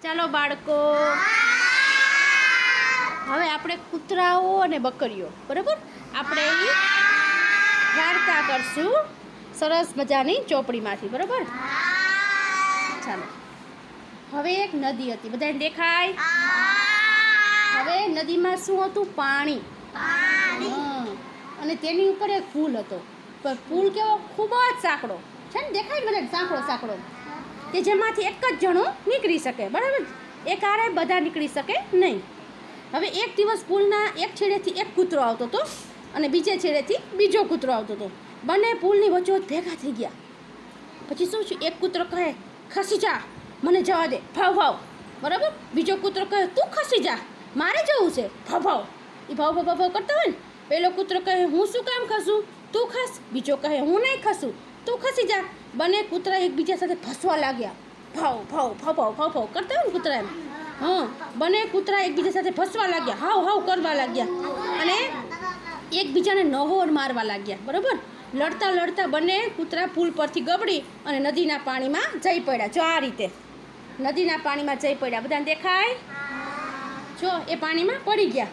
ચાલો બાળકો, હવે આપણે કૂતરાઓ અને બકરીઓ, બરાબર, આપણે એ વાર્તા કરશું સરસ મજાની ચોપડીમાંથી, બરાબર. ચાલો, હવે એક નદી હતી, બધાને દેખાય? હવે નદીમાં શું હતું? પાણી. અને તેની ઉપર એક પુલ હતો, પણ પુલ કેવો? ખૂબ જ સાંકડો છે ને, દેખાય બધાને? સાંકડો કે જેમાંથી એક જ જણો નીકળી શકે, બરાબર. એક હારે બધા નીકળી શકે નહીં. હવે એક દિવસ પુલના એક છેડેથી એક કૂતરો આવતો હતો અને બીજે છેડેથી બીજો કૂતરો આવતો હતો. બંને પુલની વચ્ચોવચ ભેગા થઈ ગયા. પછી શું છે? એક કૂતરો કહે, ખસી જા, મને જવા દે, ભાવ. બરાબર. બીજો કૂતરો કહે, તું ખસી જા, મારે જવું છે, ભાવ. એ ભાવ કરતા હોય ને, પેલો કૂતરો કહે, હું શું કામ ખસું, તું ખસ. બીજો કહે, હું નહીં ખસું, તું ખસી જા. બંને કૂતરા એકબીજા સાથે ફસવા લાગ્યા. ભાવ કરતા હોય ને કૂતરા એમ. બંને કૂતરા એકબીજા સાથે ફસવા લાગ્યા, હાવ કરવા લાગ્યા અને એકબીજાને નહોર મારવા લાગ્યા, બરાબર. લડતા બંને કૂતરા પુલ પરથી ગબડી અને નદીના પાણીમાં જઈ પડ્યા. જો આ રીતે નદીના પાણીમાં જઈ પડ્યા. બધાને દેખાય? જો એ પાણીમાં પડી ગયા.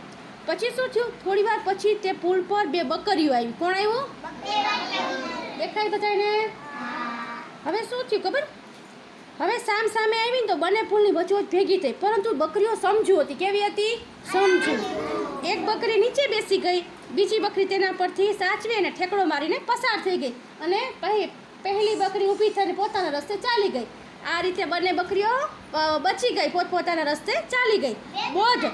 પછી શું થયું? થોડી વાર પછી તે પુલ પર બે બકરીઓ આવી. કોણ આવ્યું? દેખાય બધાને? હવે શું થયું ખબર? હવે સામે આવીને તો બંને પુલની વચ્ચોવચ ભેગી થઈ, પરંતુ બકરીઓ સમજુ હતી. કેવી હતી? સમજુ. એક બકરી નીચે બેસી ગઈ, બીજી બકરી તેના પરથી સાચવી અને ઠેકડો મારીને પસાર થઈ ગઈ અને પહેલી બકરી ઊભી થઈને પોતાના રસ્તે ચાલી ગઈ. આ રીતે બંને બકરીઓ બચી ગઈ, પોતપોતાના રસ્તે ચાલી ગઈ. બોધ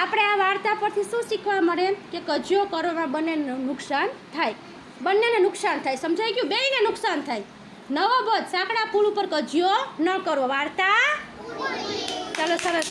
આપણે આ વાર્તા પરથી શું શીખવા મળે? કે કજિયો કરવામાં બંનેને નુકસાન થાય. સમજાઈ ગયું? બેયને નુકસાન થાય. નવો બોધ, સાંકડા પુલ ઉપર કજિયો ન કરવો. વાર્તા ચાલો, સરસ.